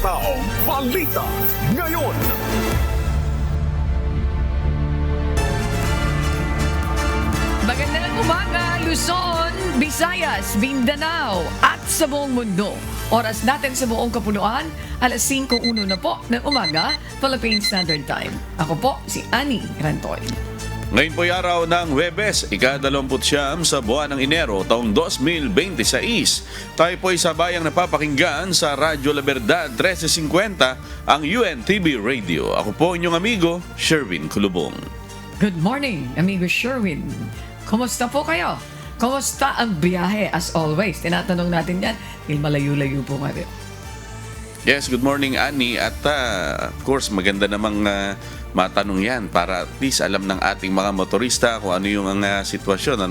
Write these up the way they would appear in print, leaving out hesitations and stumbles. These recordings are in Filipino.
Hataw Balita ngayon. Magandang umaga, Luzon, Visayas, Mindanao at sa buong mundo. Oras natin sa buong kapuluan, alas 5:01 na po ng umaga, Philippine Standard Time. Ako po si Annie Rantoy. Ngayon po'y araw ng Huwebes, ika-29 sa buwan ng Enero, taong 2026. Tayo po'y sabayang napapakinggan sa Radyo La Verdad 1350, ang UNTV Radio. Ako po inyong amigo, Sherwin Kulubong. Good morning, amigo Sherwin. Kumusta po kayo? Kumusta ang biyahe? As always, tinatanong natin yan, dahil malayo-layo po kayo. Yes, good morning Annie. At of course, maganda namang matanong yan para at least alam ng ating mga motorista kung ano yung sitwasyon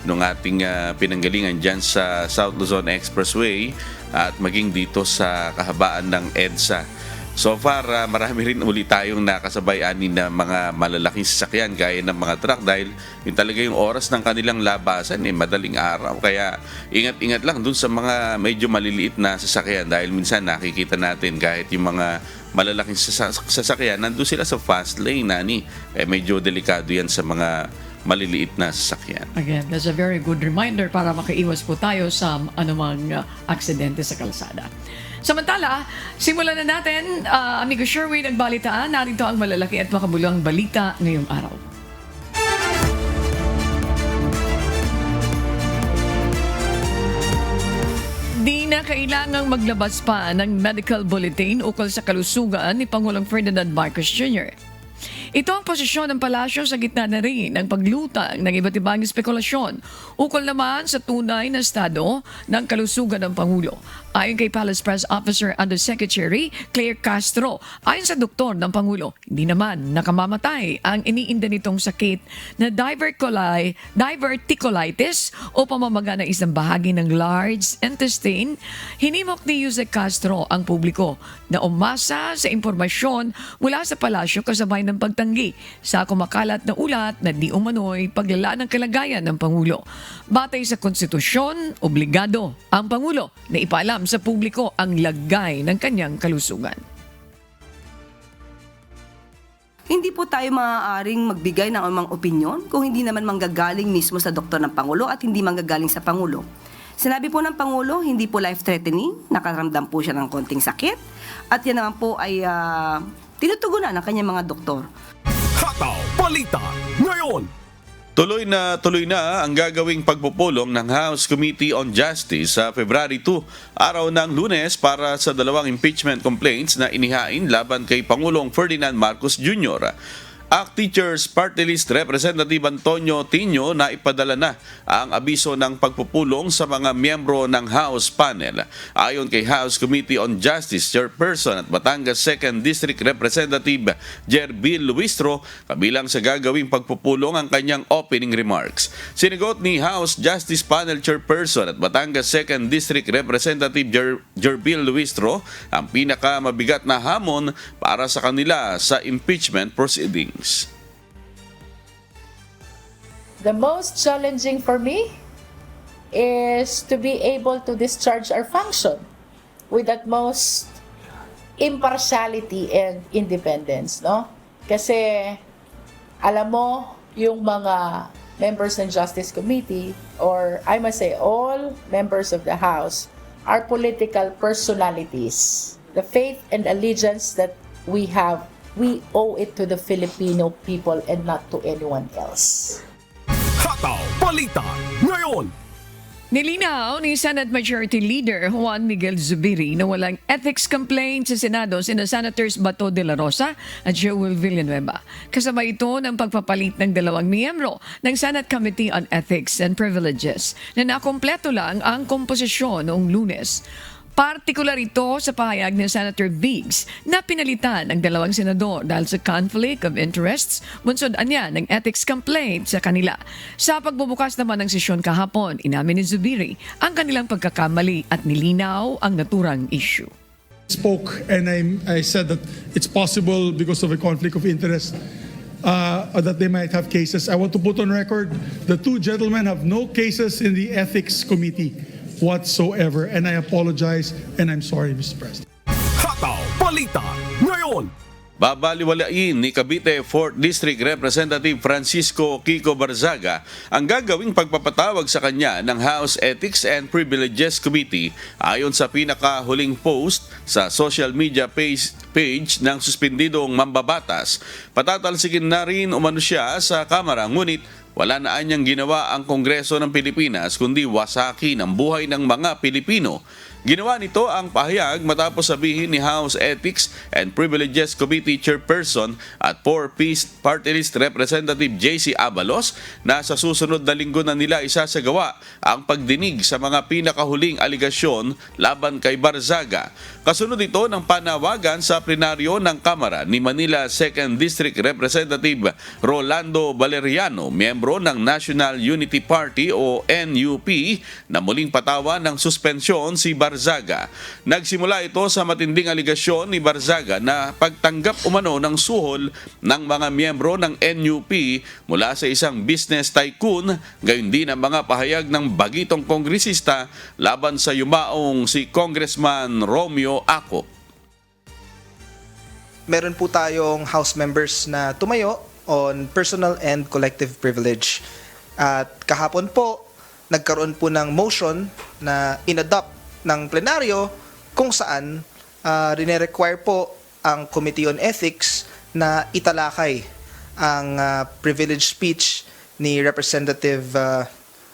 nung ating pinanggalingan dyan sa South Luzon Expressway at maging dito sa kahabaan ng EDSA. So far, marami rin ulit tayong nakasabay na mga malalaking sasakyan gaya ng mga truck dahil yun talaga yung oras ng kanilang labasan, madaling araw. Kaya ingat-ingat lang dun sa mga medyo maliliit na sasakyan dahil minsan nakikita natin kahit yung mga malalaking sasakyan, nandun sila sa fast lane, medyo delikado yan sa mga maliliit na sasakyan. Again, that's a very good reminder para makaiwas po tayo sa anumang aksidente sa kalsada. Samantala, simulan na natin, amigo Sherwin, ang balitaan. Narito ang malalaki at makabuluhang balita ngayong araw. Di na kailangang maglabas pa ng medical bulletin ukol sa kalusugan ni Pangulong Ferdinand Marcos Jr. Ito ang posisyon ng palasyo sa gitna na rin ng paglutang ng iba't ibang spekulasyon ukol naman sa tunay na estado ng kalusugan ng Pangulo. Ayon kay Palace Press Officer Undersecretary Claire Castro, ayon sa doktor ng Pangulo, hindi naman nakamamatay ang iniinda nitong sakit na diverticulitis o pamamaga ng isang bahagi ng large intestine. Hinimok ni Jose Castro ang publiko na umasa sa impormasyon mula sa palasyo kasabay ng pagtanggi sa kumakalat na ulat na di umano'y paglala ng kalagayan ng Pangulo. Batay sa konstitusyon, obligado ang Pangulo na ipaalam sa publiko ang lagay ng kanyang kalusugan. Hindi po tayo maaaring magbigay ng anumang opinyon kung hindi naman manggagaling mismo sa doktor ng Pangulo at hindi manggagaling sa Pangulo. Sinabi po ng Pangulo, hindi po life-threatening, nakaramdam po siya ng konting sakit at yan naman po ay tinutugunan ng kanyang mga doktor. Hataw Balita ngayon. Tuloy na ang gagawing pagpupulong ng House Committee on Justice sa February 2, araw ng Lunes, para sa dalawang impeachment complaints na inihain laban kay Pangulong Ferdinand Marcos Jr. ACT Teachers Party List Representative Antonio Tino na ipadala na ang abiso ng pagpupulong sa mga miyembro ng House panel. Ayon kay House Committee on Justice Chairperson at Batangas 2nd District Representative Jerbil Luistro, kabilang sa gagawing pagpupulong ang kanyang opening remarks. Sinigot ni House Justice Panel Chairperson at Batangas 2nd District Representative Jerbil Luistro ang pinakamabigat na hamon para sa kanila sa impeachment proceedings. The most challenging for me is to be able to discharge our function with utmost impartiality and independence, no? Kasi alam mo, yung mga members ng Justice Committee, or I must say all members of the House, are political personalities. The faith and allegiance that we have, we owe it to the Filipino people and not to anyone else. Hataw Balita ngayon. Nilinaw ni Senate Majority Leader Juan Miguel Zubiri na walang ethics complaint sa Senado sina Senators Bato de la Rosa at Joel Villanueva. Kasabay ito ng pagpapalit ng dalawang miyembro ng Senate Committee on Ethics and Privileges na nakompleto lang ang komposisyon noong Lunes. Partikular ito sa pahayag ni Senator Biggs na pinalitan ang dalawang senador dahil sa conflict of interests, bunsod anya ng ethics complaint sa kanila. Sa pagbubukas naman ng sesyon kahapon, inamin ni Zubiri ang kanilang pagkakamali at nilinaw ang naturang issue. Spoke and I said that it's possible because of a conflict of interest that they might have cases. I want to put on record the two gentlemen have no cases in the Ethics Committee whatsoever, and I apologize and I'm sorry, Mr. President. Hataw Balita ngayon. Babaliwalain ni Cavite 4th District Representative Francisco Kiko Barzaga ang gagawing pagpapatawag sa kanya ng House Ethics and Privileges Committee ayon sa pinakahuling post sa social media page ng suspendidong mambabatas. Patatalsikin na rin umano siya sa Kamara ngunit wala na anyang ginawa ang Kongreso ng Pilipinas kundi wasaki ng buhay ng mga Pilipino. Ginawa nito ang pahayag matapos sabihin ni House Ethics and Privileges Committee Chairperson at 4-piece Party List Representative JC Abalos na sa susunod na linggo na nila isasagawa ang pagdinig sa mga pinakahuling aligasyon laban kay Barzaga. Kasunod ito ng panawagan sa plenaryo ng Kamara ni Manila 2nd District Representative Rolando Valeriano, miyembro ng National Unity Party o NUP, na muling patawan ng suspensyon si Barzaga. Nagsimula ito sa matinding aligasyon ni Barzaga na pagtanggap umano ng suhol ng mga miyembro ng NUP mula sa isang business tycoon, gayon din ang mga pahayag ng bagitong kongresista laban sa yumaong si Congressman Romeo Ako. Meron po tayong House members na tumayo on personal and collective privilege. At kahapon po, nagkaroon po ng motion na inadopt ng plenaryo kung saan rine-require po ang Committee on Ethics na italakay ang privileged speech ni Representative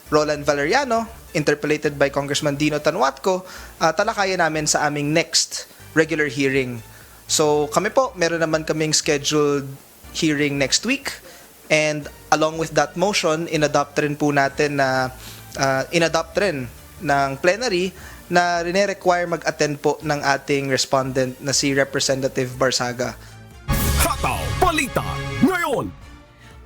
Roland Valeriano, interpolated by Congressman Dino Tanwatco, talakayan namin sa aming next regular hearing. So kami po, meron naman kaming scheduled hearing next week, and along with that motion, inadopt rin po natin na inadopt rin ng plenary na rine-require mag-attend po ng ating respondent na si Representative Barzaga. Hataw Balita ngayon.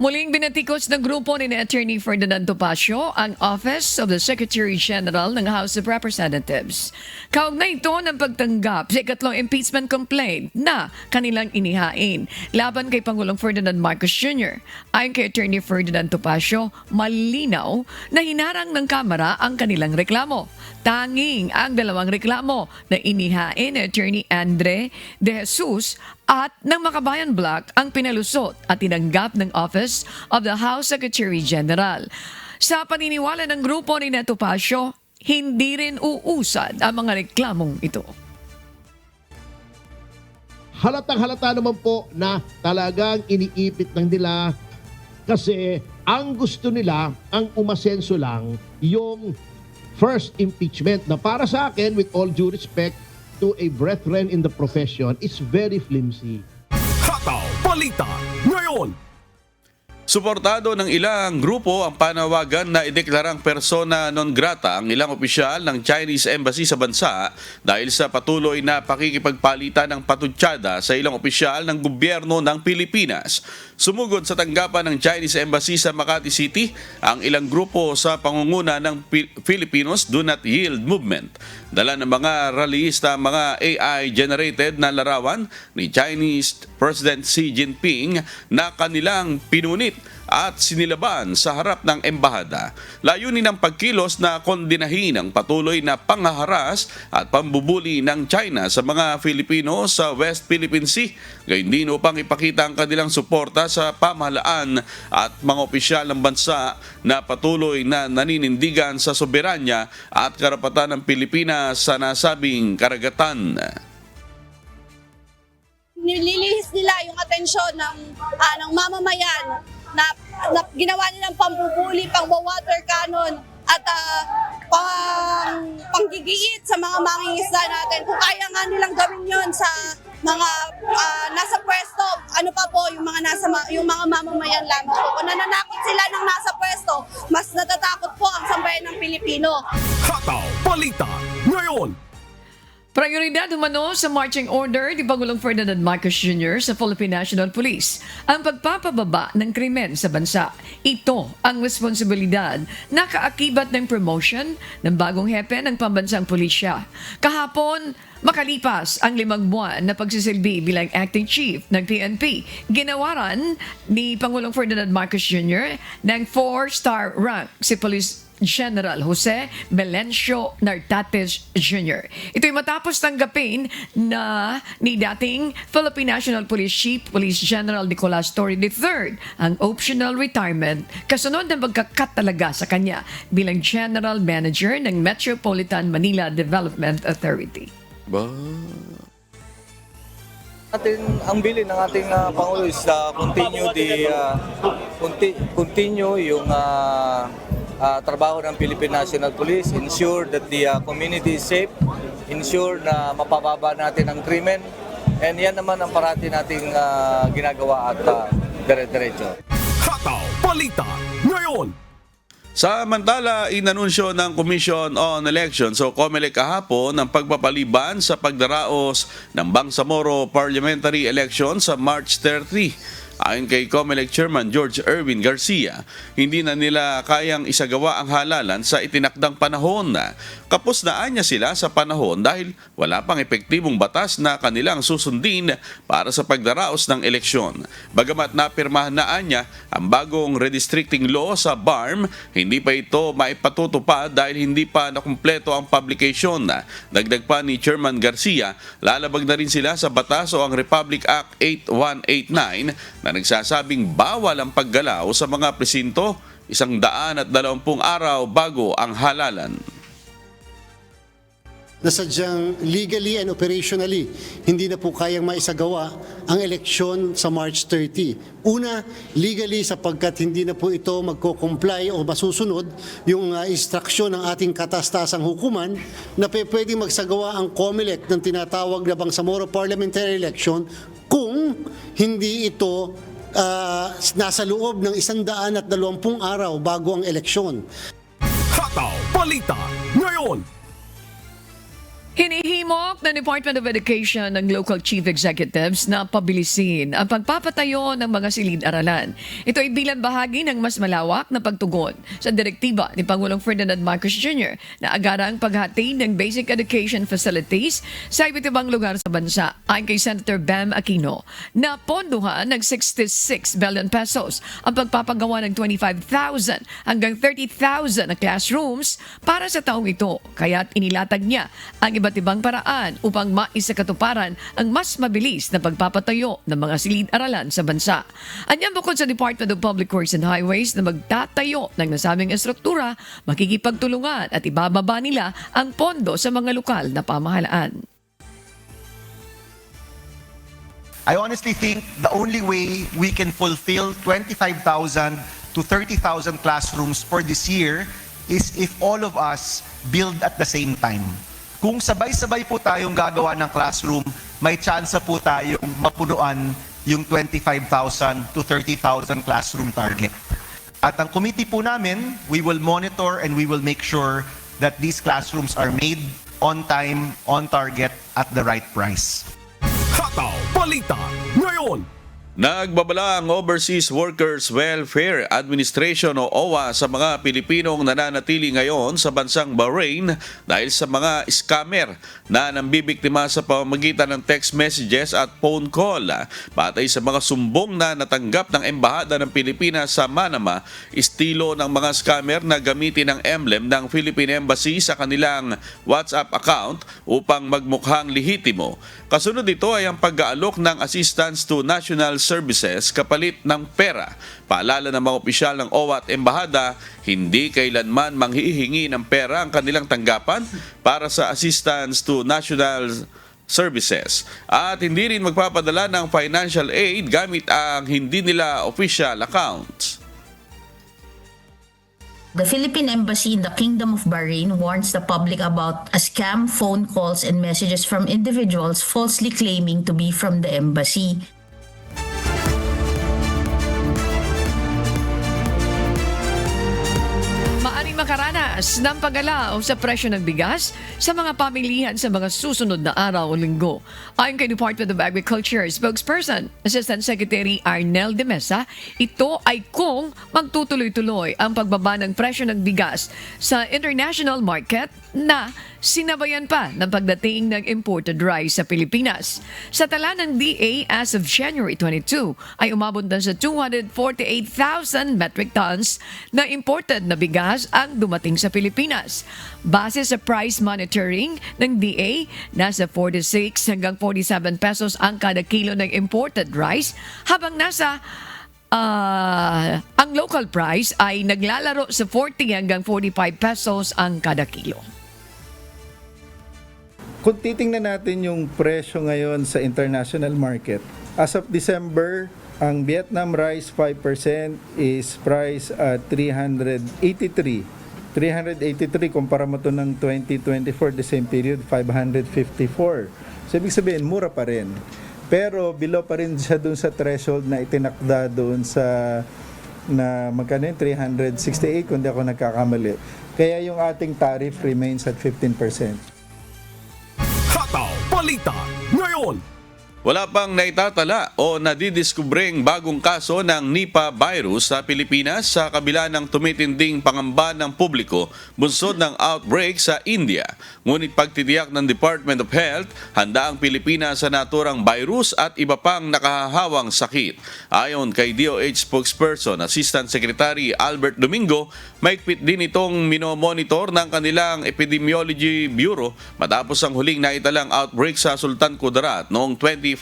Muling binatikos ng grupo ni Attorney Ferdinand Topacio ang Office of the Secretary General ng House of Representatives. Kaugnay ito ng pagtanggap sa ikatlong impeachment complaint na kanilang inihain laban kay Pangulong Ferdinand Marcos Jr. Ayon kay Attorney Ferdinand Topacio, malinaw na hinarang ng Kamara ang kanilang reklamo. Tanging ang dalawang reklamo na inihain ni Attorney Andre De Jesus at ng Makabayan Bloc ang pinalusot at tinanggap ng Office of the House Secretary General. Sa paniniwala ng grupo ni Neto Pacio, hindi rin uusad ang mga reklamong ito. Halatang halata naman po na talagang iniipit ng nila kasi ang gusto nila, ang umasenso lang, yung first impeachment na para sa akin, with all due respect to a brethren in the profession, is very flimsy. Hataw Balita ngayon. Suportado ng ilang grupo ang panawagan na ideklarang persona non grata ang ilang opisyal ng Chinese Embassy sa bansa dahil sa patuloy na pakikipagpalitan ng patutsada sa ilang opisyal ng gobyerno ng Pilipinas. Sumugod sa tanggapan ng Chinese Embassy sa Makati City ang ilang grupo sa pangunguna ng Filipinos Do Not Yield Movement. Dala ng mga rallyista ang mga AI-generated na larawan ni Chinese President Xi Jinping na kanilang pinunit at sinilaban sa harap ng embahada. Layunin ng pagkilos na kondinahin ang patuloy na panghaharas at pambubuli ng China sa mga Filipino sa West Philippine Sea. Gayon din upang ipakita ang kanilang suporta sa pamahalaan at mga opisyal ng bansa na patuloy na naninindigan sa soberanya at karapatan ng Pilipinas sa nasabing karagatan. Nililihis nila yung atensyon ng mamamayan na ginawa nilang pambubuli, pang-water cannon at panggigiit sa mga mangingisda natin. Kung kaya nga nilang gawin yon sa mga nasa pwesto, ano pa po yung mga mamamayan lamang po. Kung nananakot sila ng nasa pwesto, mas natatakot po ang sambayan ng Pilipino. Hataw Balita ngayon. Prioridad umano sa marching order ni Pangulong Ferdinand Marcos Jr. sa Philippine National Police ang pagpapababa ng krimen sa bansa. Ito ang responsibilidad na kaakibat ng promotion ng bagong hepe ng pambansang pulisya. Kahapon, makalipas ang 5 buwan na pagsisilbi bilang acting chief ng PNP, ginawaran ni Pangulong Ferdinand Marcos Jr. ng 4-star rank si Police General Jose Melencio Nartates Jr. Ito'y matapos tanggapin na ni dating Philippine National Police Chief Police General Nicolas Torre III ang optional retirement kasunod ng pagkakat talaga sa kanya bilang General Manager ng Metropolitan Manila Development Authority. Ba? Ang bilin ng ating Pangulo is continue yung trabaho ng Philippine National Police, ensure that the community is safe, ensure na mapababa natin ang krimen, and yan naman ang parati nating ginagawa at dire-diretso. Hataw Balita ngayon. Samantala, inanunsyo ng Commission on Elections o COMELEC kahapon ang pagpapaliban sa pagdaraos ng Bangsamoro Parliamentary Election sa March 30. Ayon kay COMELEC Chairman George Erwin Garcia, hindi na nila kayang isagawa ang halalan sa itinakdang panahon. Kapos na anya sila sa panahon dahil wala pang epektibong batas na kanilang susundin para sa pagdaraos ng eleksyon. Bagamat napirmahan na anya ang bagong redistricting law sa BARM, hindi pa ito maipatutupad dahil hindi pa nakumpleto ang publication. Dagdag pa ni Chairman Garcia, lalabag na rin sila sa batas o ang Republic Act 8189 na nagsasabing bawal ang paggalaw sa mga presinto 120 araw bago ang halalan. Na sadyang legally and operationally, hindi na po kayang maisagawa ang eleksyon sa March 30. Una, legally sapagkat hindi na po ito magko-comply o masusunod yung instruksyon ng ating katastasang hukuman na pwedeng magsagawa ang COMELEC ng tinatawag na Bangsamoro Parliamentary Election kung hindi ito nasa loob ng 120 araw bago ang eleksyon. Hataw Balita ngayon. Hinihimok ng Department of Education ng local chief executives na pabilisin ang pagpapatayo ng mga silid-aralan. Ito ay bilang bahagi ng mas malawak na pagtugon sa direktiba ni Pangulong Ferdinand Marcos Jr. na agarang paghati ng basic education facilities sa iba't ibang lugar sa bansa. Ayon kay Senator Bam Aquino, na ponduhan ng 66 billion pesos ang pagpapagawa ng 25,000 hanggang 30,000 na classrooms para sa taong ito. Kaya't inilatag niya ang iba't ibang paraan upang maisakatuparan ang mas mabilis na pagpapatayo ng mga silid-aralan sa bansa. Anyang bukod sa Department of Public Works and Highways na magtatayo ng nasabing estruktura, makikipagtulungan at ibababa nila ang pondo sa mga lokal na pamahalaan. I honestly think the only way we can fulfill 25,000 to 30,000 classrooms for this year is if all of us build at the same time. Kung sabay-sabay po tayong gagawa ng classroom, may tsansa po tayong mapunuan yung 25,000 to 30,000 classroom target. At ang committee po namin, we will monitor and we will make sure that these classrooms are made on time, on target, at the right price. Hataw Balita ngayon. Nagbabala ang Overseas Workers Welfare Administration o OWA sa mga Pilipinong nananatili ngayon sa bansang Bahrain dahil sa mga scammer na nambibiktima sa pamamagitan ng text messages at phone call. Batay sa mga sumbong na natanggap ng Embahada ng Pilipinas sa Manama, estilo ng mga scammer na gamitin ang emblem ng Philippine Embassy sa kanilang WhatsApp account upang magmukhang lehitimo. Kasunod dito ay ang pag-aalok ng assistance to national services kapalit ng pera. Paalala ng mga opisyal ng OWA at Embahada, hindi kailanman manghihingi ng pera ang kanilang tanggapan para sa assistance to national services. At hindi rin magpapadala ng financial aid gamit ang hindi nila official accounts. The Philippine Embassy in the Kingdom of Bahrain warns the public about a scam phone calls and messages from individuals falsely claiming to be from the embassy. Maaring makaranas ng paggalaw sa presyo ng bigas sa mga pamilihan sa mga susunod na araw o linggo. Ayon kay Department of Agriculture spokesperson, Assistant Secretary Arnel de Mesa, ito ay kung magtutuloy-tuloy ang pagbaba ng presyo ng bigas sa international market na sinabayan pa ng pagdating ng imported rice sa Pilipinas. Sa tala ng DA as of January 22 ay umabot na sa 248,000 metric tons na imported na bigas at ang dumating sa Pilipinas. Base sa price monitoring ng DA, nasa 46 hanggang 47 pesos ang kada kilo ng imported rice, habang nasa ang local price ay naglalaro sa 40 hanggang 45 pesos ang kada kilo. Kung titingnan natin yung presyo ngayon sa international market, as of December, ang Vietnam rice 5% is priced at 383. 383, kumpara mo to ng 2024, the same period, 554. So, ibig sabihin, mura pa rin. Pero below pa rin siya dun sa threshold na itinakda doon sa na magkano yun? 368 kung di ako nagkakamali. Kaya yung ating tariff remains at 15%. Hataw Balita ngayon. Wala pang naitatala o nadidiskubreng bagong kaso ng Nipah virus sa Pilipinas sa kabila ng tumitinding pangamba ng publiko bunsod ng outbreak sa India. Ngunit pagtitiyak ng Department of Health, handa ang Pilipinas sa naturang virus at iba pang nakahahawang sakit. Ayon kay DOH spokesperson Assistant Secretary Albert Domingo, maigpit din itong minomonitor ng kanilang Epidemiology Bureau matapos ang huling naitalang outbreak sa Sultan Kudarat noong 2014.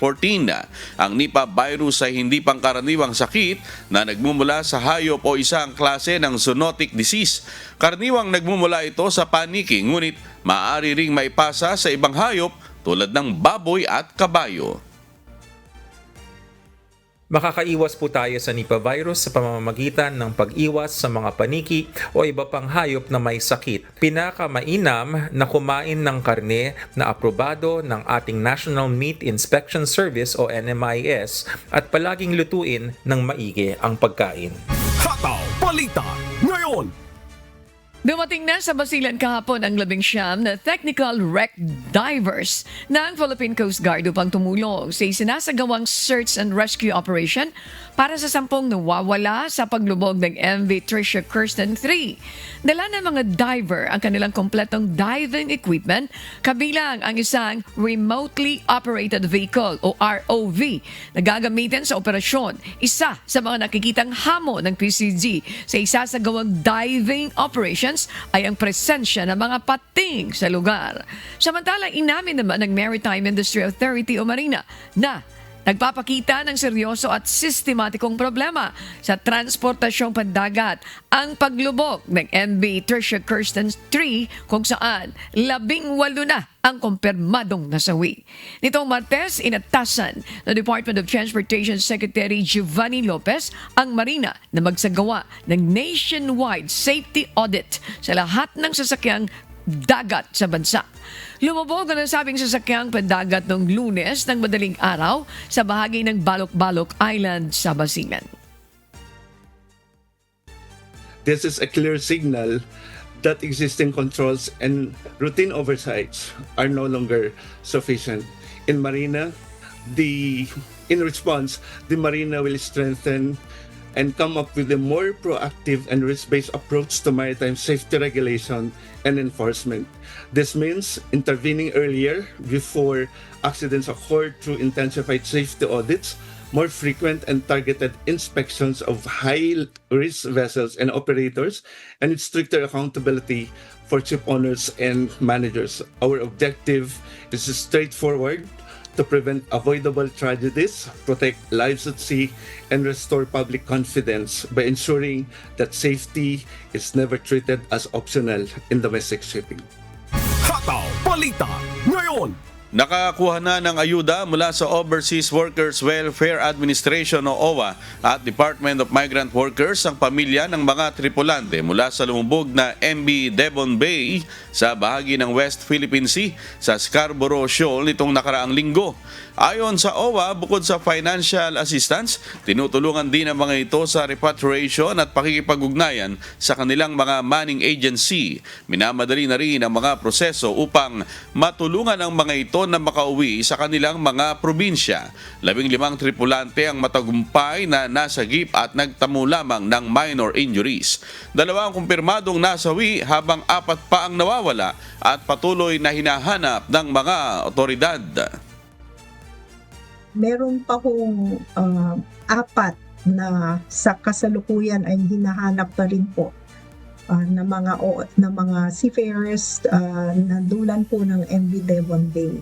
Ang Nipah virus ay hindi pangkaraniwang sakit na nagmumula sa hayop o isang klase ng zoonotic disease. Karaniwang nagmumula ito sa paniki, ngunit maaari ring maipasa sa ibang hayop tulad ng baboy at kabayo. Makakaiwas po tayo sa Nipah virus sa pamamagitan ng pag-iwas sa mga paniki o iba pang hayop na may sakit. Pinakamainam na kumain ng karne na aprobado ng ating National Meat Inspection Service o NMIS at palaging lutuin ng maigi ang pagkain. Hataw Balita ngayon. Dumating na sa Basilan kahapon ang 19 na technical wreck divers ng Philippine Coast Guard upang tumulong sa isinasagawang search and rescue operation para sa 10 nawawala sa paglubog ng MV Tricia Kirsten 3. Dala ng mga diver ang kanilang kompletong diving equipment, kabilang ang isang remotely operated vehicle o ROV na gagamitin sa operasyon. Isa sa mga nakikitang hamon ng PCG sa isasagawang diving operations ay ang presensya ng mga pating sa lugar. Samantalang inamin naman ng Maritime Industry Authority o Marina na nagpapakita ng seryoso at sistematikong problema sa transportasyong pandagat ang paglubog ng MV Tricia Kirsten 3 kung saan 18 na ang kumpirmadong nasawi. Nitong Martes, inatasan ng Department of Transportation Secretary Giovanni Lopez ang Marina na magsagawa ng nationwide safety audit sa lahat ng sasakyang dagat sa bansa. Lumubog ang nasabing sasakyang pandagat noong Lunes ng madaling araw sa bahagi ng Balok-Balok Island sa Basilan. This is a clear signal that existing controls and routine oversights are no longer sufficient. In response, the Marina will strengthen and come up with a more proactive and risk-based approach to maritime safety regulation and enforcement. This means intervening earlier before accidents occur through intensified safety audits, more frequent and targeted inspections of high-risk vessels and operators, and stricter accountability for ship owners and managers. Our objective is straightforward: to prevent avoidable tragedies, protect lives at sea, and restore public confidence by ensuring that safety is never treated as optional in domestic shipping. Hataw Balita ngayon. Nakakuha na ng ayuda mula sa Overseas Workers Welfare Administration o OWA at Department of Migrant Workers ang pamilya ng mga tripulante mula sa lumubog na MV Devon Bay sa bahagi ng West Philippine Sea sa Scarborough Shoal nitong nakaraang linggo. Ayon sa OWA, bukod sa financial assistance, tinutulungan din ang mga ito sa repatriation at pakikipag-ugnayan sa kanilang mga manning agency. Minamadali na rin ang mga proseso upang matulungan ang mga ito na makauwi sa kanilang mga probinsya. 15 tripulante ang matagumpay na nasagip at nagtamo lamang ng minor injuries. 2 ang kumpirmadong nasawi habang 4 pa ang nawawala at patuloy na hinahanap ng mga otoridad. Meron pa hong 4 na sa kasalukuyan ay hinahanap pa rin po. na mga seafarers na dulan po ng MV Devon Bay.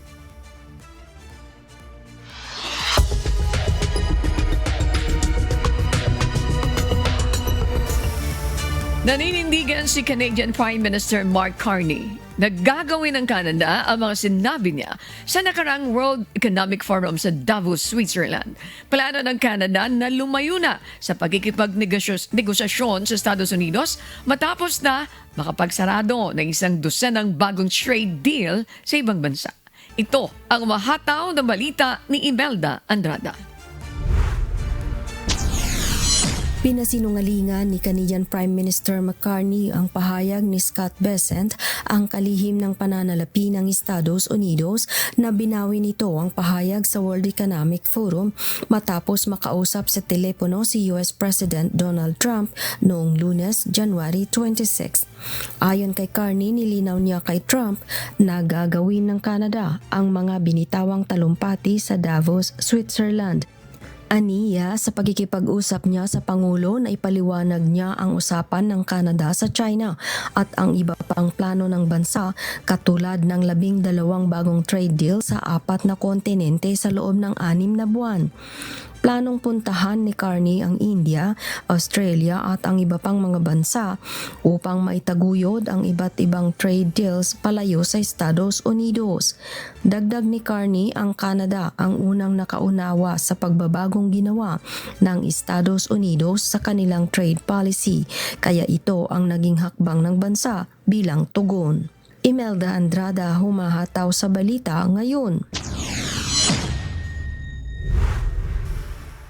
Naninindigan si Canadian Prime Minister Mark Carney na gagawin ng Canada ang mga sinabi niya sa nakarang World Economic Forum sa Davos, Switzerland. Plano ng Canada na lumayo na sa pagkikipagnegosasyon sa Estados Unidos matapos na makapagsarado ng 100 bagong trade deal sa ibang bansa. Ito ang mahataw na balita ni Imelda Andrada. Pinasinungalingan ni Canadian Prime Minister Mark Carney ang pahayag ni Scott Bessent, ang kalihim ng pananalapi ng Estados Unidos, na binawi nito ang pahayag sa World Economic Forum matapos makausap sa telepono si US President Donald Trump noong Lunes, January 26. Ayon kay Carney, nilinaw niya kay Trump na gagawin ng Canada ang mga binitawang talumpati sa Davos, Switzerland. Aniya, sa pagkikipag-usap niya sa Pangulo na ipaliwanag niya ang usapan ng Canada sa China at ang iba pang plano ng bansa katulad ng 12 bagong trade deal sa 4 na kontinente sa loob ng 6 na buwan. Planong puntahan ni Carney ang India, Australia at ang iba pang mga bansa upang maitaguyod ang iba't ibang trade deals palayo sa Estados Unidos. Dagdag ni Carney, ang Canada ang unang nakaunawa sa pagbabagong ginawa ng Estados Unidos sa kanilang trade policy, kaya ito ang naging hakbang ng bansa bilang tugon. Imelda Andrada, humahataw sa balita ngayon.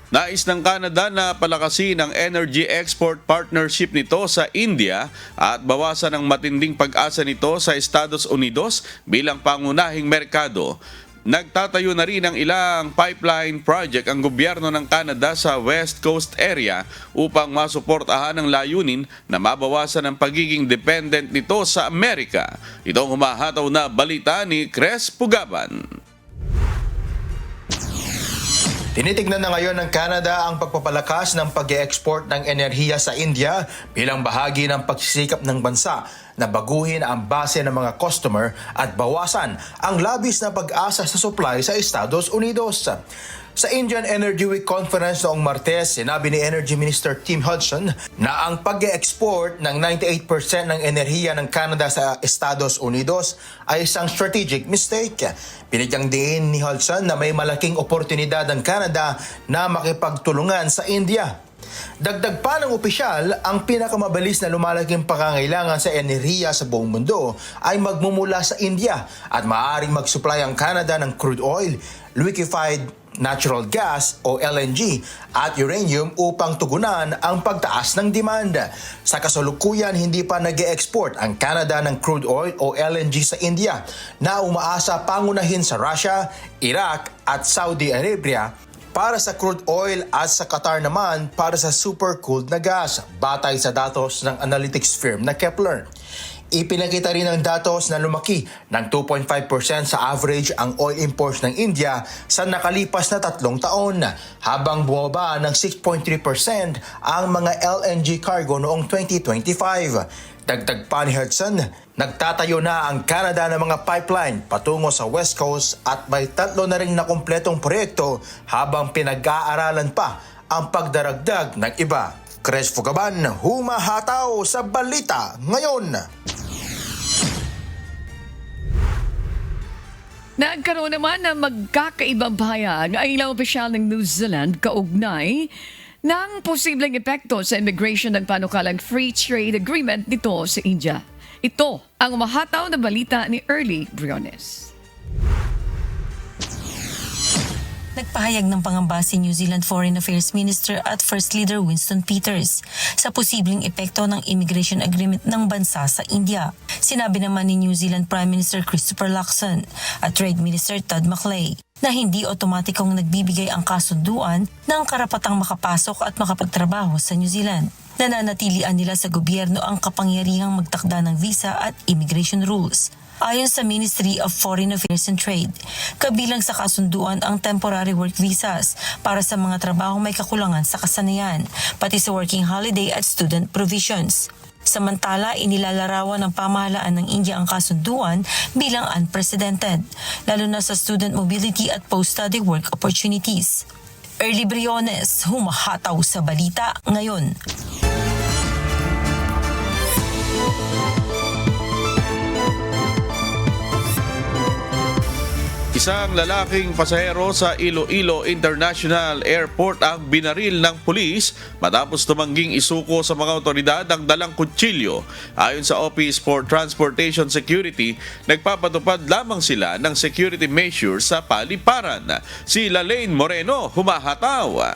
Nais ng Canada na palakasin ang energy export partnership nito sa India at bawasan ang matinding pag-asa nito sa Estados Unidos bilang pangunahing merkado. Nagtatayo na rin ng ilang pipeline project ang gobyerno ng Canada sa West Coast area upang masuportahan ang layunin na mabawasan ang pagiging dependent nito sa Amerika. Itong humahataw na balita ni Cres Pugaban. Tinitignan na ngayon ng Canada ang pagpapalakas ng pag-e-export ng enerhiya sa India bilang bahagi ng pagsisikap ng bansa na baguhin ang base ng mga customer at bawasan ang labis na pag-asa sa supply sa Estados Unidos. Sa Indian Energy Week Conference noong Martes, sinabi ni Energy Minister Tim Hodgson na ang pag-e-export ng 98% ng enerhiya ng Canada sa Estados Unidos ay isang strategic mistake. Binigyang din ni Hodgson na may malaking oportunidad ang Canada na makipagtulungan sa India. Dagdag pa ng opisyal, ang pinakamabilis na lumalaking pangangailangan sa enerhiya sa buong mundo ay magmumula sa India at maaaring mag-supply ang Canada ng crude oil, liquefied natural gas o LNG at uranium upang tugunan ang pagtaas ng demand. Sa kasalukuyan, hindi pa nag-e-export ang Canada ng crude oil o LNG sa India na umaasa pangunahin sa Russia, Iraq at Saudi Arabia para sa crude oil at sa Qatar naman para sa super-cooled na gas, batay sa datos ng analytics firm na Kepler. Ipinakita rin ng datos na lumaki ng 2.5% sa average ang oil imports ng India sa nakalipas na 3 taon, habang bumaba ng 6.3% ang mga LNG cargo noong 2025. Dagdag pa ni Hodgson, nagtatayo na ang Canada ng mga pipeline patungo sa West Coast at may 3 na rin na kumpletong proyekto habang pinag-aaralan pa ang pagdaragdag ng iba. Cres Fugaban, humahataw sa balita ngayon. Nagkaroon naman ng magkakaibang pahayag ang ilang opisyal ng New Zealand kaugnay ng posibleng epekto sa immigration ng panukalang free trade agreement nito sa India. Ito ang mahataw na balita ni Early Briones. Nagpahayag ng pangamba si New Zealand Foreign Affairs Minister at First Leader Winston Peters sa posibleng epekto ng immigration agreement ng bansa sa India. Sinabi naman ni New Zealand Prime Minister Christopher Luxon at Trade Minister Todd McLeay na hindi otomatikong nagbibigay ang kasunduan ng karapatang makapasok at makapagtrabaho sa New Zealand. Nananatilian nila sa gobyerno ang kapangyarihang magtakda ng visa at immigration rules. Ayon sa Ministry of Foreign Affairs and Trade, kabilang sa kasunduan ang temporary work visas para sa mga trabahong may kakulangan sa kasanayan, pati sa working holiday at student provisions. Samantala, inilalarawan ng pamahalaan ng India ang kasunduan bilang unprecedented, lalo na sa student mobility at post-study work opportunities. Early Briones, humahataw sa balita ngayon. Isang lalaking pasahero sa Iloilo International Airport ang binaril ng pulis matapos tumangging isuko sa mga otoridad ang dalang kutsilyo. Ayon sa Office for Transportation Security, nagpapatupad lamang sila ng security measures sa paliparan. Si Lalaine Moreno, humahataw.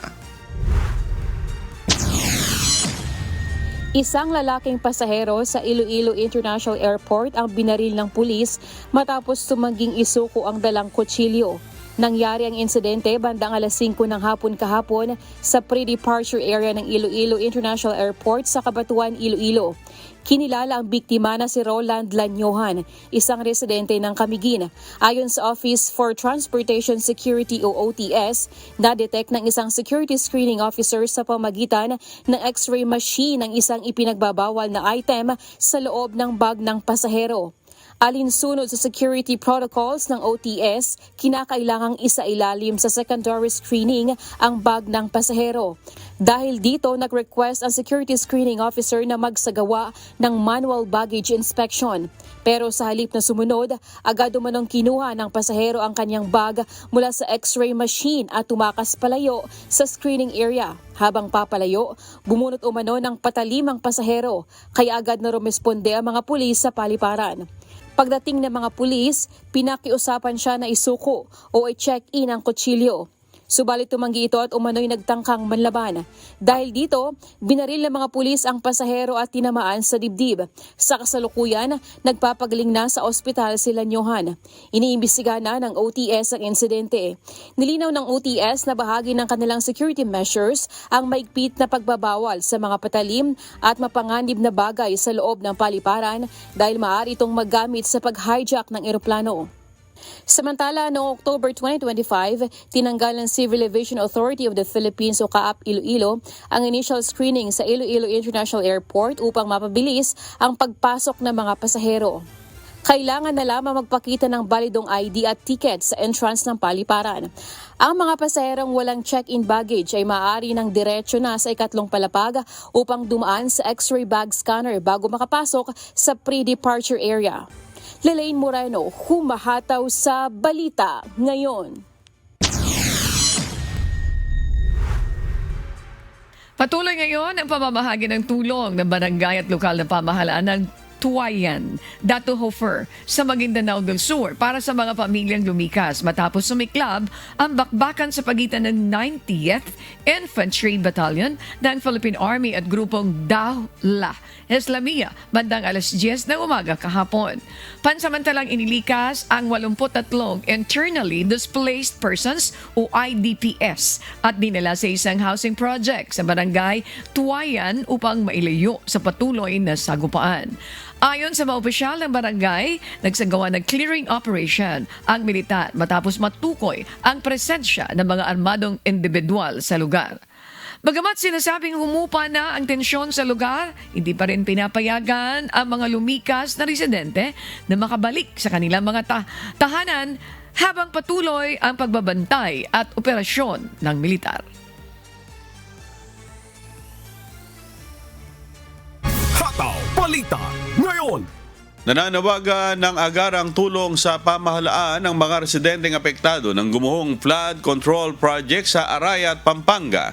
Isang lalaking pasahero sa Iloilo International Airport ang binaril ng pulis matapos tumangging isuko ang dalang kutsilyo. Nangyari ang insidente bandang alas 5 ng hapon kahapon sa pre-departure area ng Iloilo International Airport sa Cabanatuan, Iloilo. Kinilala ang biktima na si Roland Lanyohan, isang residente ng Camiguin. Ayon sa Office for Transportation Security o OTS, na-detect ng isang security screening officer sa pamagitan ng x-ray machine ang isang ipinagbabawal na item sa loob ng bag ng pasahero. Alinsunod sa security protocols ng OTS, kinakailangang isailalim sa secondary screening ang bag ng pasahero. Dahil dito, nag-request ang security screening officer na magsagawa ng manual baggage inspection. Pero sa halip na sumunod, agad umanong kinuha ng pasahero ang kanyang bag mula sa x-ray machine at tumakas palayo sa screening area. Habang papalayo, bumunot umano ng patalim ang pasahero, kaya agad na rumesponde ang mga pulis sa paliparan. Pagdating ng mga pulis, pinakiusapan siya na isuko o i-check-in ang kutsilyo. Subalit tumanggi ito at umano'y nagtangkang manlaban. Dahil dito, binaril ng mga pulis ang pasahero at tinamaan sa dibdib. Sa kasalukuyan, nagpapagaling na sa ospital si Lanyohan. Iniimbestiga na ng OTS ang insidente. Nilinaw ng OTS na bahagi ng kanilang security measures ang maigpit na pagbabawal sa mga patalim at mapanganib na bagay sa loob ng paliparan dahil maaari itong magamit sa pag-hijack ng eroplano. Samantala, noong October 2025, tinanggal ng Civil Aviation Authority of the Philippines o CAAP Iloilo ang initial screening sa Iloilo International Airport upang mapabilis ang pagpasok ng mga pasahero. Kailangan na lamang magpakita ng balidong ID at ticket sa entrance ng paliparan. Ang mga pasaherong walang check-in baggage ay maaari ng diretsyo na sa ikatlong palapag upang dumaan sa x-ray bag scanner bago makapasok sa pre-departure area. Lalaine Moreno, humahataw sa balita ngayon. Patuloy ngayon ang pamamahagi ng tulong ng barangay at lokal na pamahalaan ng Tuwayan, Dato Hofer sa Maguindanao del Sur para sa mga pamilyang lumikas matapos sumiklab ang bakbakan sa pagitan ng 90th Infantry Battalion ng Philippine Army at grupong Dawla Islamia bandang alas 10 ng umaga kahapon. Pansamantalang inilikas ang 83 internally displaced persons o IDPs at dinala sa isang housing project sa barangay Tuwayan upang mailayo sa patuloy na sagupaan. Ayon sa mga opisyal ng barangay, nagsagawa ng clearing operation ang militar matapos matukoy ang presensya ng mga armadong individual sa lugar. Bagamat sinasabing humupa na ang tensyon sa lugar, hindi pa rin pinapayagan ang mga lumikas na residente na makabalik sa kanilang mga tahanan habang patuloy ang pagbabantay at operasyon ng militar. Hataw Balita ngayon. Nananawagan ng agarang tulong sa pamahalaan ng mga residenteng apektado ng gumuhong flood control project sa Araya at Pampanga.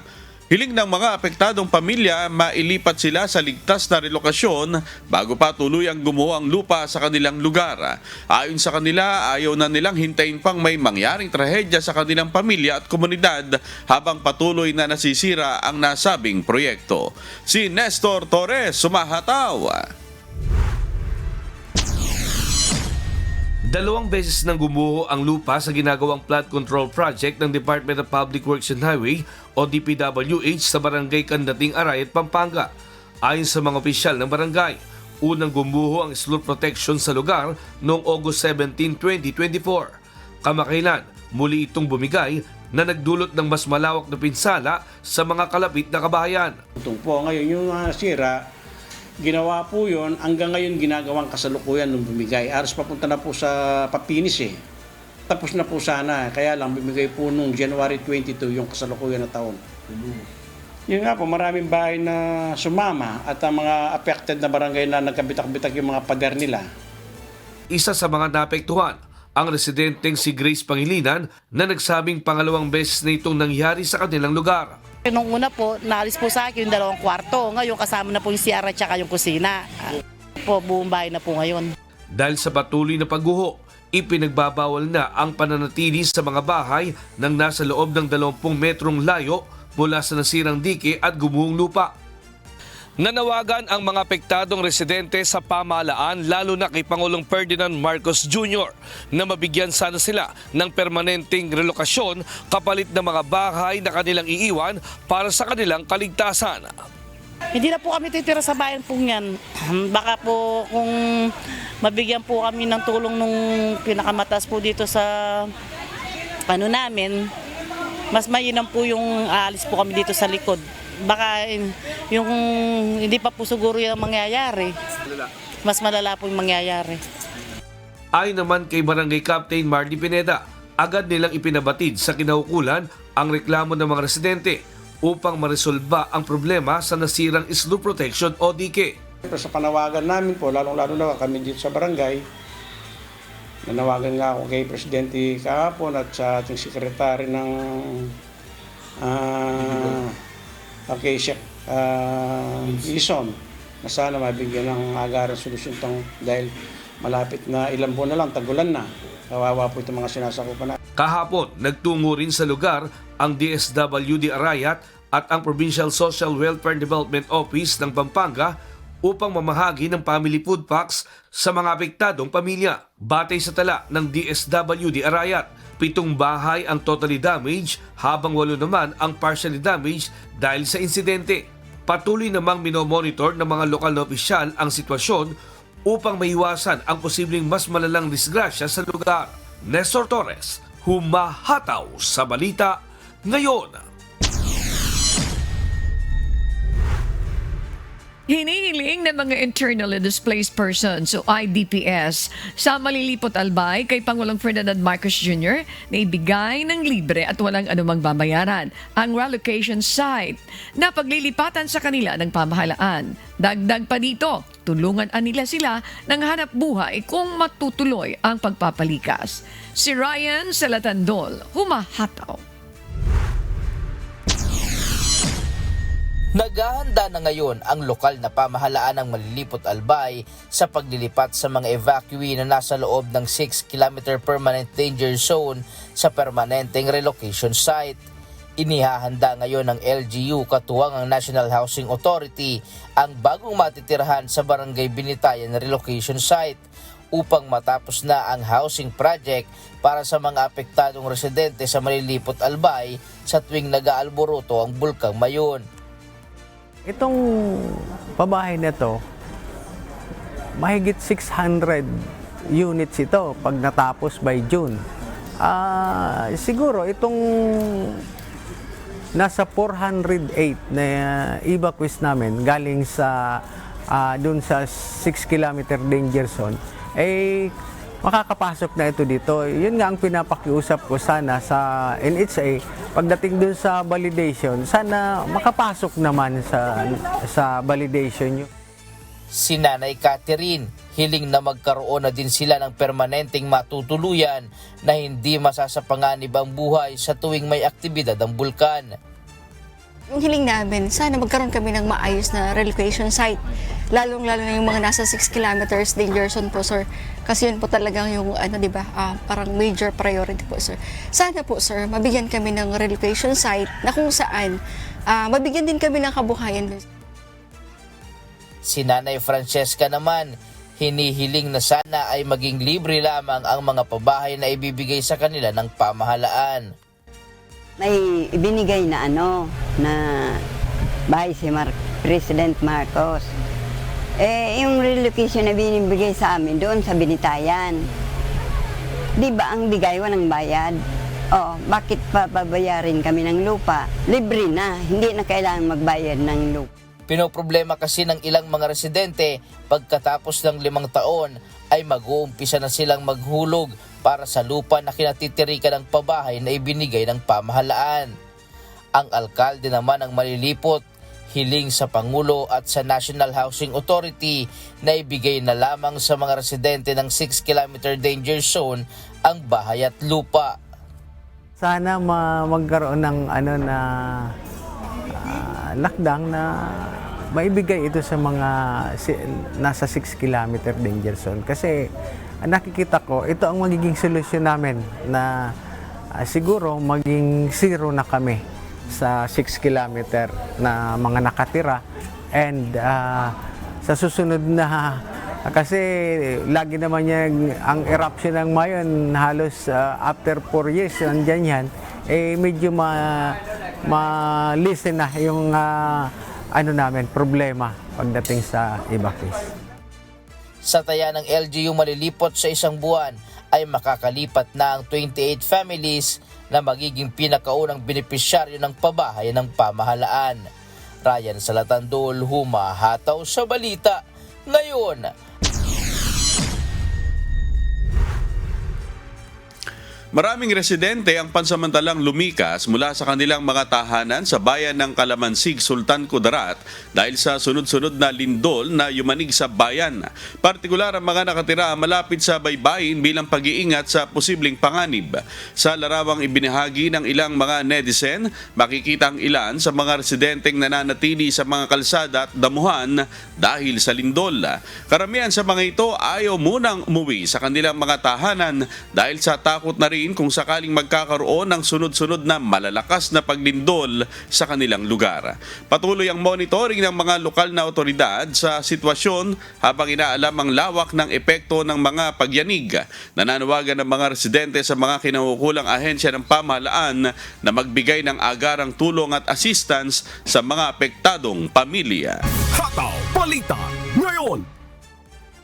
Hiling ng mga apektadong pamilya mailipat sila sa ligtas na relokasyon bago pa tuluyang gumuho ang lupa sa kanilang lugar. Ayon sa kanila, ayaw na nilang hintayin pang may mangyaring trahedya sa kanilang pamilya at komunidad habang patuloy na nasisira ang nasabing proyekto. Si Nestor Torres, sumahataw. 2 beses nang gumuho ang lupa sa ginagawang flood control project ng Department of Public Works and Highway o DPWH sa barangay Candating, Arayat, Pampanga. Ayon sa mga opisyal ng barangay, unang gumuho ang slope protection sa lugar noong August 17, 2024. Kamakailan, muli itong bumigay na nagdulot ng mas malawak na pinsala sa mga kalapit na kabahayan. Itong po ngayon yung sira, Ginawa po yun, hanggang ngayon ginagawang kasalukuyan nung bumigay. Aros papunta na po sa Papinis eh. Tapos na po sana, kaya lang bumigay po nung January 22 yung kasalukuyan na taon. Yun nga po, maraming bahay na sumama at ang mga affected na barangay na nagkabitak-bitak yung mga pader nila. Isa sa mga naapektuhan ang residenteng si Grace Pangilinan na nagsabing pangalawang beses na itong nangyari sa kanilang lugar. Nung una po, naalis po sa akin yung 2 kwarto. Ngayon kasama na po yung CR at saka yung kusina. Buong bahay na po ngayon. Dahil sa patuloy na pagguho, ipinagbabawal na ang pananatili sa mga bahay nang nasa loob ng 20 metrong layo mula sa nasirang dike at gumuhong lupa. Nanawagan ang mga apektadong residente sa pamahalaan lalo na kay Pangulong Ferdinand Marcos Jr. na mabigyan sana sila ng permanenteng relokasyon kapalit ng mga bahay na kanilang iiwan para sa kanilang kaligtasan. Hindi na po kami titira sa bayan po yan. Baka po kung mabigyan po kami ng tulong nung pinakamataas po dito sa namin, mas mainam po yung aalis po kami dito sa likod. Baka yung hindi pa po siguro yung mangyayari. Mas malala po yung mangyayari. Ayon naman kay Barangay Captain Marty Pineda, agad nilang ipinabatid sa kinaukulan ang reklamo ng mga residente upang maresolba ang problema sa nasirang slope protection o dike. Sa panawagan namin po, lalong-lalo na kami dito sa barangay, nanawagan nga ako kay Presidente kahapon at sa ating sekretary ng Sheikh Ison na sana mabigyan ng agaran solusyon tong dahil malapit na ilang buwan na lang, tagulan na. Kawawa po itong mga sinasakupan na. Kahapon, nagtungo rin sa lugar ang DSWD Arayat at ang Provincial Social Welfare Development Office ng Pampanga upang mamahagi ng family food packs sa mga apektadong pamilya. Batay sa tala ng DSWD Arayat, 7 bahay ang totally damaged habang 8 naman ang partially damaged dahil sa insidente. Patuloy namang minomonitor ng mga lokal na opisyal ang sitwasyon upang maiwasan ang posibleng mas malalang disgrasya sa lugar. Nestor Torres, humahataw sa balita ngayon. Hinihiling ng mga internally displaced persons o IDPS sa Malilipot Albay kay Pangulong Ferdinand Marcos Jr. na ibigay ng libre at walang anumang babayaran ang relocation site na paglilipatan sa kanila ng pamahalaan. Dagdag pa dito, tulungan nila sila ng hanap buhay kung matutuloy ang pagpapalikas. Si Ryan Salatandol, humahataw. Naghahanda na ngayon ang lokal na pamahalaan ng Malilipot Albay sa paglilipat sa mga evacuee na nasa loob ng 6-kilometer permanent danger zone sa permanenteng relocation site. Inihahanda ngayon ng LGU katuwang ang National Housing Authority ang bagong matitirhan sa Barangay Binitayan relocation site upang matapos na ang housing project para sa mga apektadong residente sa Malilipot Albay sa tuwing nag-aalboroto ang Bulkang Mayon. Itong pabahay na to, mahigit 600 units ito pag natapos by June. Siguro itong nasa 408 na evacuees namin galing sa dun sa 6-kilometer danger zone, makakapasok na ito dito. Yun nga ang pinapakiusap ko sana sa NHA, pagdating dun sa validation, sana makapasok naman sa validation nyo. Si Nanay Catherine, hiling na magkaroon na din sila ng permanenteng matutuluyan na hindi masasapanganib ang buhay sa tuwing may aktibidad ang bulkan. Yung hiling namin, sana magkaroon kami ng maayos na relocation site. Lalong-lalo na yung mga nasa 6 kilometers danger zone po, sir. Kasi yun po talagang yung, parang major priority po, sir. Sana po, sir, mabigyan kami ng relocation site na kung saan mabigyan din kami ng kabuhayan. Si Nanay Francesca naman, hinihiling na sana ay maging libre lamang ang mga pabahay na ibibigay sa kanila ng pamahalaan. May ibinigay na na bahay si President Marcos. Yung relocation na binibigay sa amin doon sa Binitayan. Di ba ang bigay walang bayad? Bakit pa babayarin kami ng lupa? Libre na, hindi na kailangan magbayad ng lupa. Pinoproblema kasi ng ilang mga residente pagkatapos ng 5 taon ay mag-uumpisa na silang maghulog para sa lupa na kinatitirikan ng pabahay na ibinigay ng pamahalaan. Ang alkalde naman ng Malilipot hiling sa Pangulo at sa National Housing Authority na ibigay na lamang sa mga residente ng 6-kilometer danger zone ang bahay at lupa. Sana magkaroon ng lockdown na maibigay ito sa mga nasa 6-kilometer danger zone. Kasi nakikita ko, ito ang magiging solusyon namin na siguro maging zero na kami sa 6-kilometer na mga nakatira. And sa susunod na, kasi lagi naman ang eruption ng Mayon halos after 4 years, nandyan yan, medyo ma-listen na yung namin, problema pagdating sa evacuees. Sa taya ng LGU Malilipot sa isang buwan ay makakalipat na ang 28 families na magiging pinakaunang benepisyaryo ng pabahay ng pamahalaan. Ryan Salatandol, humahataw sa balita ngayon. Maraming residente ang pansamantalang lumikas mula sa kanilang mga tahanan sa bayan ng Kalamansig, Sultan Kudarat dahil sa sunod-sunod na lindol na yumanig sa bayan. Partikular ang mga nakatira malapit sa baybayin bilang pag-iingat sa posibleng panganib. Sa larawang ibinahagi ng ilang mga netizen, makikita ang ilan sa mga residenteng nananatili sa mga kalsada at damuhan dahil sa lindol. Karamihan sa mga ito ayaw munang umuwi sa kanilang mga tahanan dahil sa takot na rin kung sakaling magkakaroon ng sunod-sunod na malalakas na paglindol sa kanilang lugar. Patuloy ang monitoring ng mga lokal na otoridad sa sitwasyon habang inaalam ang lawak ng epekto ng mga pagyanig. Nananawagan ng mga residente sa mga kinaukulang ahensya ng pamahalaan na magbigay ng agarang tulong at assistance sa mga apektadong pamilya. Hataw Balita ngayon.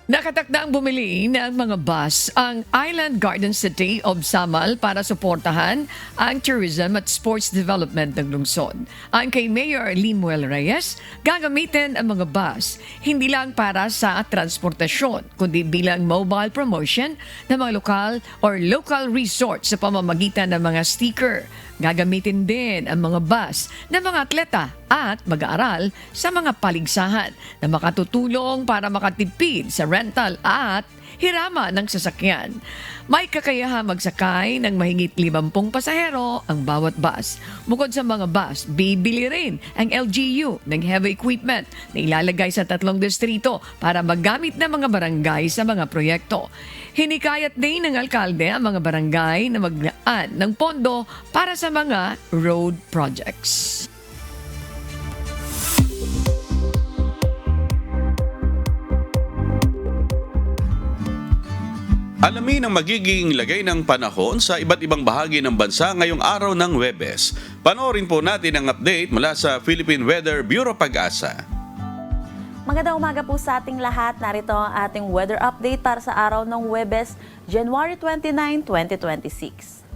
Nakatakdang bumili ng mga bus ang Island Garden City of Samal para suportahan ang tourism at sports development ng lungsod. Ang kay Mayor Limuel Reyes, gagamitin ang mga bus hindi lang para sa transportasyon, kundi bilang mobile promotion ng mga local resort sa pamamagitan ng mga sticker. Gagamitin din ang mga bus ng mga atleta at mag-aaral sa mga paligsahan na makatutulong para makatipid sa rental at hirama ng sasakyan. May kakayahan magsakay ng mahigit 50 pasahero ang bawat bus. Bukod sa mga bus, bibili rin ang LGU ng heavy equipment na ilalagay sa 3 distrito para magamit ng mga barangay sa mga proyekto. Hinikayat din ng alkalde ang mga barangay na maglaan ng pondo para sa mga road projects. Alamin ang magiging lagay ng panahon sa iba't ibang bahagi ng bansa ngayong araw ng Huwebes. Panoorin po natin ang update mula sa Philippine Weather Bureau Pag-asa. Magandang umaga po sa ating lahat. Narito ang ating weather update para sa araw ng Huwebes, January 29, 2026.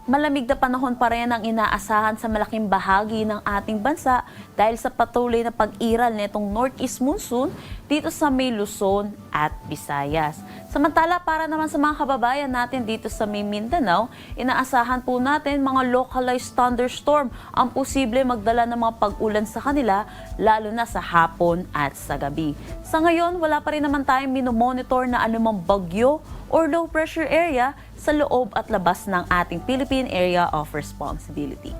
Malamig na panahon pa rin ang inaasahan sa malaking bahagi ng ating bansa dahil sa patuloy na pag-iral nitong northeast monsoon dito sa may Luzon at Visayas. Samantala, para naman sa mga kababayan natin dito sa may Mindanao, inaasahan po natin mga localized thunderstorm ang posible magdala ng mga pag-ulan sa kanila, lalo na sa hapon at sa gabi. Sa ngayon, wala pa rin naman tayong minomonitor na anumang bagyo or low pressure area sa loob at labas ng ating Philippine Area of Responsibility.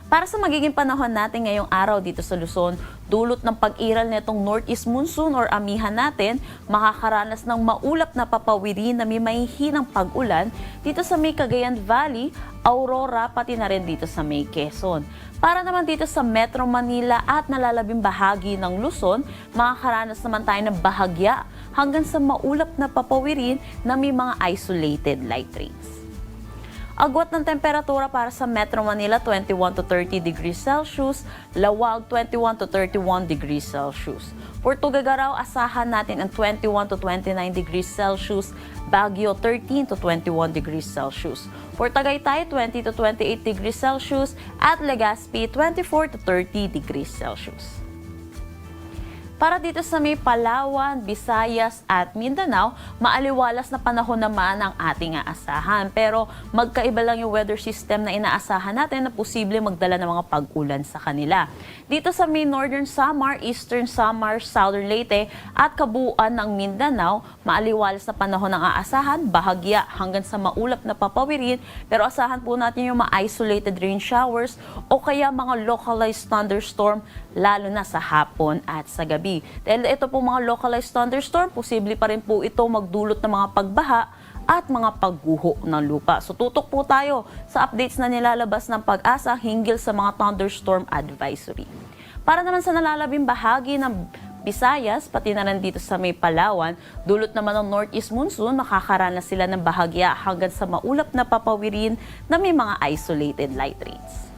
Para sa magiging panahon natin ngayong araw dito sa Luzon, dulot ng pag-iral nitong northeast monsoon or amihan natin, makakaranas ng maulap na papawirin na may mahihinang pag-ulan dito sa may Cagayan Valley, Aurora, pati na rin dito sa may Quezon. Para naman dito sa Metro Manila at nalalabing bahagi ng Luzon, makakaranas naman tayo ng bahagya hanggang sa maulap na papawirin na may mga isolated light rains. Agwat ng temperatura para sa Metro Manila, 21 to 30 degrees Celsius, Lawag, 21 to 31 degrees Celsius. For Tuguegarao, asahan natin ang 21 to 29 degrees Celsius, Baguio, 13 to 21 degrees Celsius. For Tagaytay, 20 to 28 degrees Celsius, at Legazpi, 24 to 30 degrees Celsius. Para dito sa may Palawan, Visayas at Mindanao, maaliwalas na panahon naman ang ating aasahan. Pero magkaiba lang yung weather system na inaasahan natin na posible magdala ng mga pag-ulan sa kanila. Dito sa may Northern Samar, Eastern Samar, Southern Leyte at kabuuan ng Mindanao, maaliwalas na panahon ang aasahan, bahagya hanggang sa maulap na papawirin. Pero asahan po natin yung mga isolated rain showers o kaya mga localized thunderstorm lalo na sa hapon at sa gabi. Dahil ito po mga localized thunderstorm, posible pa rin po ito magdulot ng mga pagbaha at mga pagguho ng lupa. So tutok po tayo sa updates na nilalabas ng Pag-asa hinggil sa mga thunderstorm advisory. Para naman sa nalalabing bahagi ng Visayas, pati na rin dito sa may Palawan, dulot naman ng northeast monsoon, makakaranas sila ng bahagya hanggang sa maulap na papawirin na may mga isolated light rains.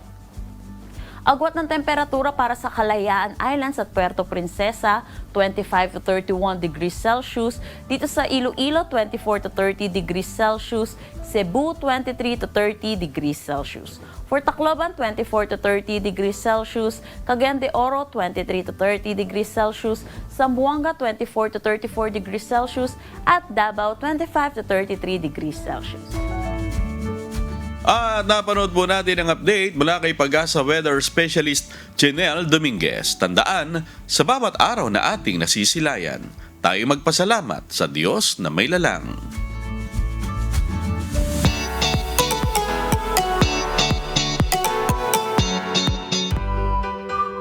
Agwat ng temperatura para sa Kalayaan Islands at Puerto Princesa, 25 to 31 degrees Celsius. Dito sa Iloilo, 24 to 30 degrees Celsius. Cebu, 23 to 30 degrees Celsius. For Tacloban, 24 to 30 degrees Celsius. Cagayan de Oro, 23 to 30 degrees Celsius. Zamboanga, 24 to 34 degrees Celsius. At Davao, 25 to 33 degrees Celsius. At napanood po natin ang update mula kay Pag-asa Weather Specialist Chenel Dominguez. Tandaan, sa bawat araw na ating nasisilayan, tayo magpasalamat sa Diyos na may lalang.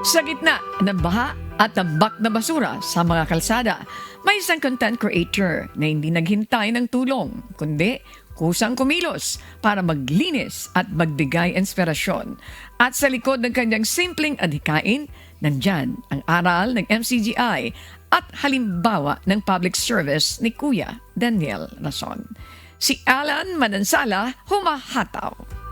Sa gitna ng baha at tambak na basura sa mga kalsada, may isang content creator na hindi naghintay ng tulong, kundi kusang kumilos para maglinis at magbigay inspirasyon. At sa likod ng kanyang simpleng adhikain, nandyan ang aral ng MCGI at halimbawa ng public service ni Kuya Daniel Rason. Si Alan Manansala humahataw.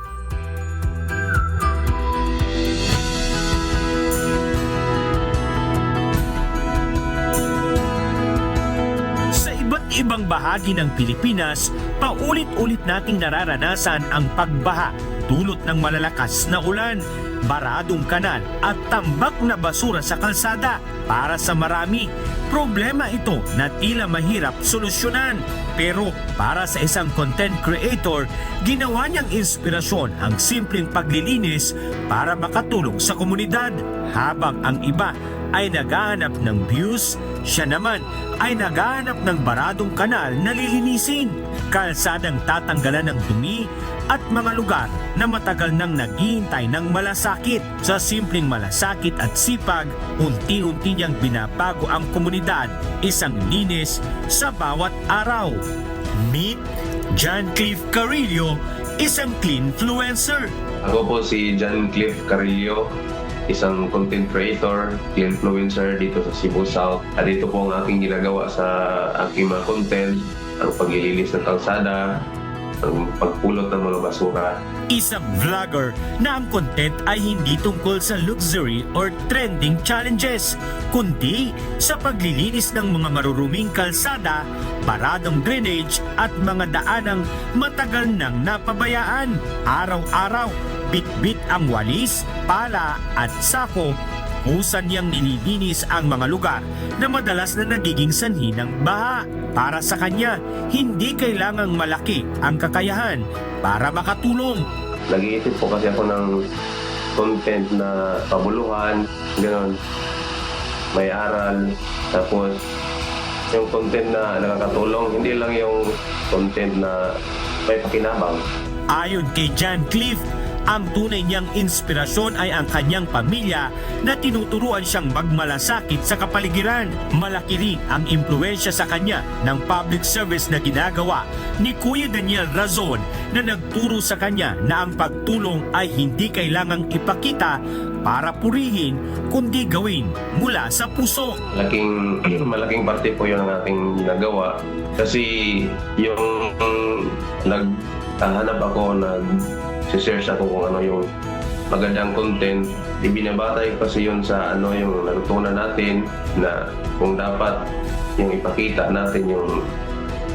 Ibang bahagi ng Pilipinas, paulit-ulit nating nararanasan ang pagbaha dulot ng malalakas na ulan, baradong kanal at tambak na basura sa kalsada. Para sa marami, problema ito na tila mahirap solusyonan. Pero para sa isang content creator, ginawa niyang inspirasyon ang simpleng paglilinis para makatulong sa komunidad. Habang ang iba ay naghahanap ng views, siya naman ay naghahanap ng baradong kanal na lilinisin, kalsadang tatanggalan ng dumi at mga lugar na matagal nang naghihintay ng malasakit. Sa simpleng malasakit at sipag, unti-unti niyang binabago ang komunidad, isang linis sa bawat araw. Meet John Cliff Carillo, isang cleanfluencer. Ako po si John Cliff Carillo, isang content creator, influencer dito sa Cebu South. At ito po ang aking ginagawa sa aking mga content, ang paglilinis ng kalsada, ang pagpulot ng mga basura. Isang vlogger na ang content ay hindi tungkol sa luxury or trending challenges, kundi sa paglilinis ng mga maruruming kalsada, baradong drainage at mga daanang matagal nang napabayaan. Araw-araw, bit-bit ang walis, pala at sako, kusan niyang nililinis ang mga lugar na madalas na nagiging sanhi ng baha. Para sa kanya, hindi kailangang malaki ang kakayahan para makatulong. Nag-iisip po kasi ako ng content na pabuluhan, gano'n, may aral, tapos yung content na nakakatulong, hindi lang yung content na may pakinabang. Ayon kay John Cliff, ang tunay niyang inspirasyon ay ang kanyang pamilya na tinuturuan siyang magmalasakit sa kapaligiran. Malaki rin ang impluwensya sa kanya ng public service na ginagawa ni Kuya Daniel Razon na nagturo sa kanya na ang pagtulong ay hindi kailangang ipakita para purihin, kundi gawin mula sa puso. Malaking parte po yun ang ating ginagawa kasi yung naghahanap ako, nag-search ako kung ano yung magandang content, ibinabatay kasi yun sa yung natutunan natin na kung dapat yung ipakita natin yung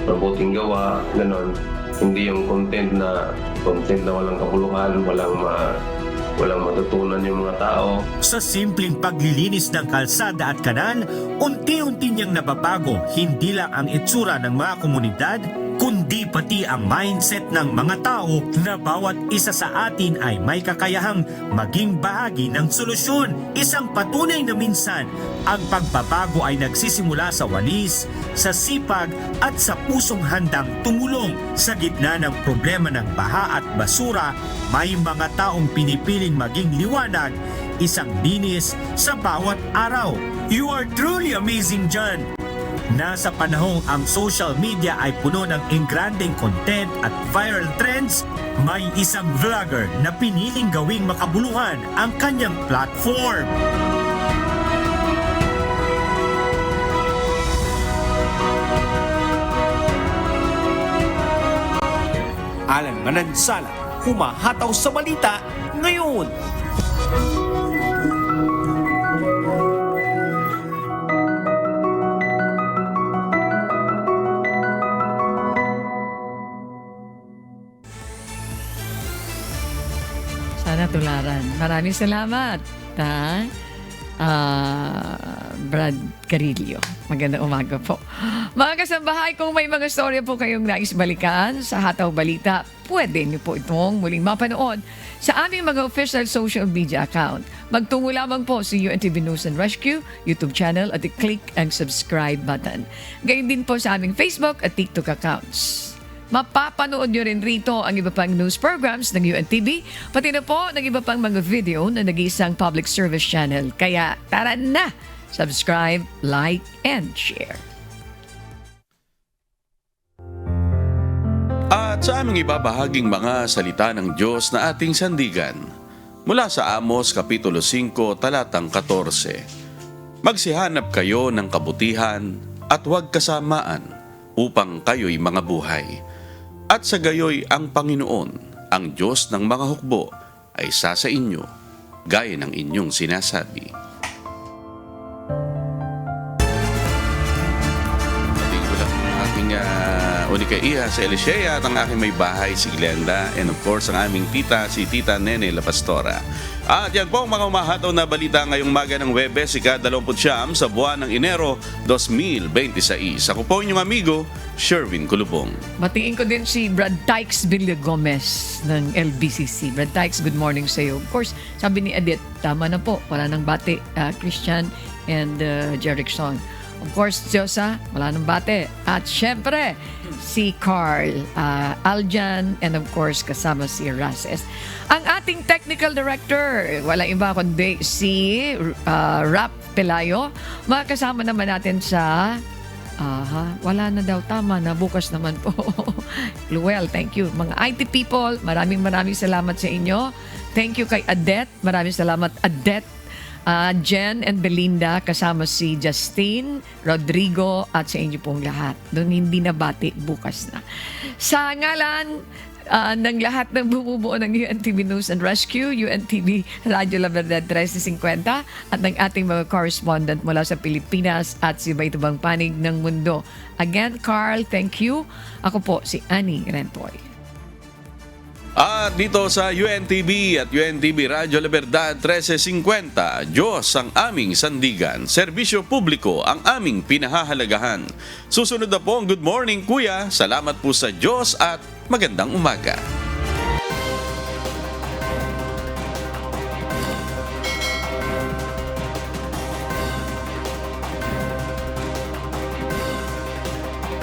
mabuting gawa, gano'n. Hindi yung content na walang kabuluhan, walang walang matutunan yung mga tao. Sa simpleng paglilinis ng kalsada at kanal, unti-unti niyang nababago hindi lang ang itsura ng mga komunidad, kundi pati ang mindset ng mga tao na bawat isa sa atin ay may kakayahang maging bahagi ng solusyon. Isang patunay na minsan, ang pagbabago ay nagsisimula sa walis, sa sipag at sa pusong handang tumulong. Sa gitna ng problema ng baha at basura, may mga taong pinipiling maging liwanag, isang linis sa bawat araw. You are truly amazing, John! Nasa panahong ang social media ay puno ng engranding content at viral trends, may isang vlogger na piniling gawing makabuluhan ang kanyang platform. Alan Manansala, humahataw sa balita ngayon. Sana tularan. Maraming salamat, Brad Carillo. Magandang umaga po. Mga kasambahay, kung may mga storya po kayong nais balikan sa Hataw Balita, pwede niyo po itong muling mapanood sa aming mga official social media account. Magtungo lamang po sa UNTV News and Rescue YouTube channel at i-click ang subscribe button. Gayon din po sa aming Facebook at TikTok accounts. Mapapanood nyo rin rito ang iba pang news programs ng UNTV, pati na po ng iba pang mga video na nag-iisang public service channel. Kaya tara na! Subscribe, like, and share. At sa aming ibabahaging mga salita ng Diyos na ating sandigan, mula sa Amos Kapitulo 5, talatang 14. Magsihanap kayo ng kabutihan at huwag kasamaan upang kayo'y mga buhay. At sa gayoy ang Panginoon, ang Diyos ng mga hukbo, ay sa inyo, gaya ng inyong sinasabi. Ating ulang ang aking unika iha sa Elisea at ang aking may bahay si Glenda, and of course ang aming tita, si Tita Nene La Pastora. At yan po ang mga umahataw na balita ngayong maga ng Huwebes, ika-29 sa buwan ng Enero 2026. Ako po inyong amigo, Sherwin Kulubong. Batiin ko din si Brad Tykes Villagomez ng LBCC. Brad Tykes, good morning sa iyo. Of course, sabi ni Adit, tama na po, wala nang bate, Christian and Jerickson. Of course, Diyosa, wala nang bate. At syempre, si Carl, Aljan, and of course, kasama si Races. Ang ating technical director, wala iba kundi si Rap Pelayo. Makasama naman natin sa... wala na daw, tama na, bukas naman po. Well, thank you. Mga IT people, maraming salamat sa inyo. Thank you kay Adet, maraming salamat Adet. Jen and Belinda, kasama si Justine, Rodrigo, at sa inyo pong lahat. Doon hindi na bati, bukas na. Sa ngalan ng lahat ng bumubuo ng UNTV News and Rescue, UNTV Radio La Verdad 1350, at ng ating mga correspondent mula sa Pilipinas at sa iba't ibang panig ng mundo. Again, Carl, thank you. Ako po si Annie Rentoy. At dito sa UNTV at UNTV Radio La Verdad 1350, Diyos ang aming sandigan, serbisyo publiko ang aming pinahahalagahan. Susunod na po ang Good Morning Kuya. Salamat po sa Diyos at magandang umaga.